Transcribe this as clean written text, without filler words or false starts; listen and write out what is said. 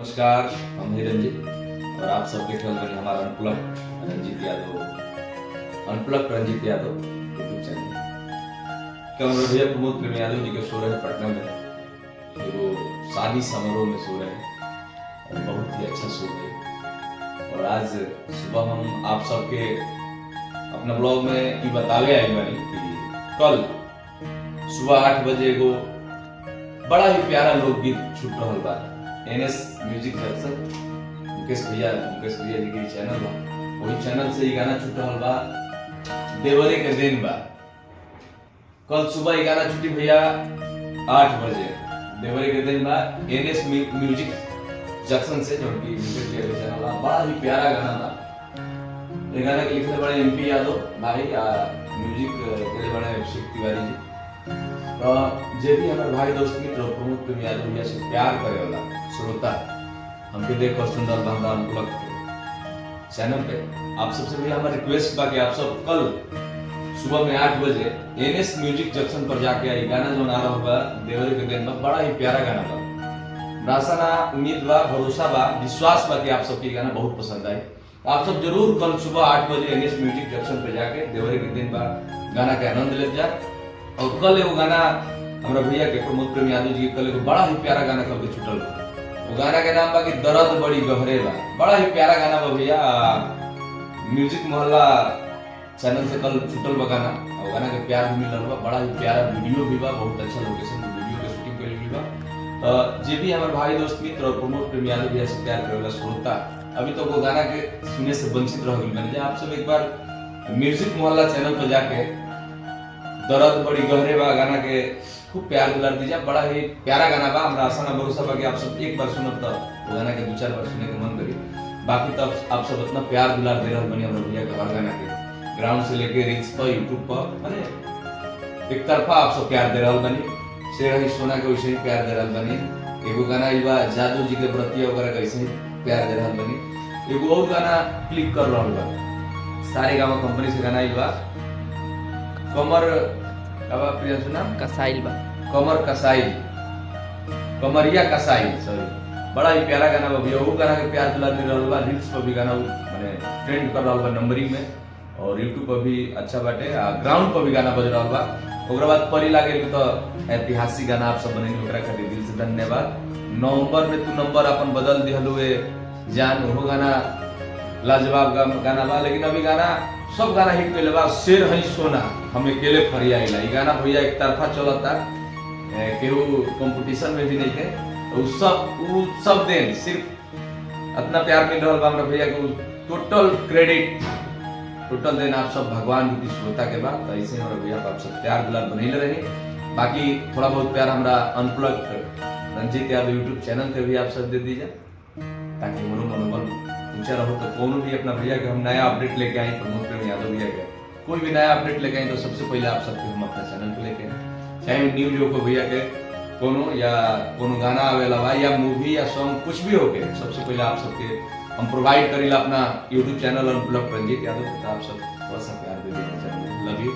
नमस्कार, हम हैं रंजित और आप सब देख रहे हैं हमारा unplug Ranjit Yadav YouTube channel. कल भैया प्रमोद प्रेम यादव जी के शो रहे पटना में, वो शादी समारोह में शो रहे और बहुत ही अच्छा शो है। और आज सुबह हम आप सबके अपना ब्लॉग में ये बतावे आई बानी कि कल सुबह 8 बजे को बड़ा ही प्यारा लोकगीत छूट रहा बा एनएस म्यूजिक जंक्शन मुकेश भैया जी के चैनल बा, वही चैनल से ये गाना छूट रहा बा देवरे के दिन बा। कल सुबह ये गाना छूटी भैया 8 बजे देवरे के दिन बा एनएस म्यूजिक जंक्शन से, जो कि मुकेश भैया के चैनल बा। बड़ा ही प्यारा गाना बा। ये गाना के लिखने बड़े एमपी यादव भाई, म्यूजिक के बड़े अभिषेक तिवारी जी। तो जे भी हमारे भाई दोस्त मित्र प्रमोद प्रेम यादव भैया से प्यार करे वाला श्रोता हमके देखो सुंदर बांधा अनप्लग चैनल पे आप सबसे भी हमारा रिक्वेस्ट बा कि आप सब कल सुबह में 8 बजे एनएस म्यूजिक जंक्शन पर जाके आई गाना जो आ रहा होगा देवरे के दिन में, बड़ा ही प्यारा गाना बा। रासना उम्मीद बा, भरोसा बा, विश्वास बा कि आप सबके गाना बहुत पसंद आए। आप सब जरूर कल सुबह 8 बजे एनएस म्यूजिक जंक्शन पे जाके देवरे के दिन बा गाना के आनंद ले जाए। और कल एगो गाना हमारा भैया के प्रमोद प्रेम यादव जी के कल एगो बड़ा ही प्यारा गाना कल के छूटल बा। वो गाना के नाम बा कि दर्द बड़ी गहरे बा। बड़ा ही प्यारा गाना बा भैया, म्यूजिक मोहल्ला चैनल से कल छूटल बा गाना। और गाना के प्यार भी मिलल बा, बड़ा ही प्यारा वीडियो भी बा, बहुत अच्छा लोकेशन पे वीडियो के शूटिंग कइल भी बा। जे भी हमारे भाई दोस्त मित्र और प्रमोद प्रेम यादव भैया से प्यार करे वाला श्रोता अभी तो वो गाना के सुनने से वंचित रह गइल बने, आप सब एक बार म्यूजिक मोहल्ला चैनल पर जाके दर्द बड़ी गहरे बा गाना के खूब प्यार दुलार दीजिए। बड़ा ही प्यारा गाना बा, हमरा आशा ना भरोसा बा कि आप सब एक बार सुनब तो वो गाना के 2-4 बार सुने के मन करी। बाकी तो आप सब इतना प्यार दुलार दे रहल बनी हमरा भैया के हर गाना के, ग्राउंड से लेके रील्स पर यूट्यूब पर, माने एक तरफा आप सब प्यार दे रहल बनी। शेर ही सोना के वैसे ही प्यार दे रहल बनी। एगो गाना ई बा जादू जी के व्रतिया वगैरह कैसे ही प्यार दे रहल बनी। एगो और गाना क्लिक कर रहल बा सारे गांव कंपनी से गाना ई बा कमर अब प्रिय सुना कसाइल बा, कमर कसाइल, कमरिया कसाइल, सॉरी। बड़ा ही प्यारा गाना बा भैया, वो गाना के प्यार दुलार मिल रहल बा। रील्स पर भी गाना माने ट्रेंड कर रहल बा नंबरिंग में, और यूट्यूब पर भी अच्छा बाटे, ग्राउंड पर भी गाना बज रहल बा। ओकरा बाद परी लागे तो ऐतिहासिक गाना आप सब बनेनी, ओकरा खातिर दिल से धन्यवाद। नवंबर में तू नंबर अपन बदल दिहलु ए जान, वो गाना लाजवाब गाना बा। लेकिन अभी गाना सब गाना हिट कइले बा। शेर हई सोना हम अकेले फरियाइला, ई गाना भैया एक तरफा चलता, केहू कंपटीशन में भी नहीं है। उ सब दिन सिर्फ इतना प्यार मिल रहल बा हमरा भैया के, टोटल क्रेडिट टोटल दिन आप सब भगवान रूपी श्रोता के बाद। तो ऐसे हमरा भैया आप सब प्यार दुलार बनैले रही। बाकी थोड़ा बहुत प्यार हमरा unplug Ranjit Yadav YouTube channel पे भी आप सब दे दीजिए, ताकि हमरो मनोबल ऊंचा रहो। तो कोनो भी अपना भैया के हम नया अपडेट लेके आए, प्रमोद प्रेम यादव भैया के कोई भी नया अपडेट लेके आए तो सबसे पहले आप सबके हम अपना चैनल पे लेके आए। चाहे न्यूज हो भैया के कोनो गाना आवेला बा या मूवी या सॉन्ग कुछ भी होके, सबसे पहले आप सबके हम प्रोवाइड करेला अपना YouTube channel unplug Ranjit Yadav. आप सब थोड़ा सा प्यार दे दीजिए, लव यू।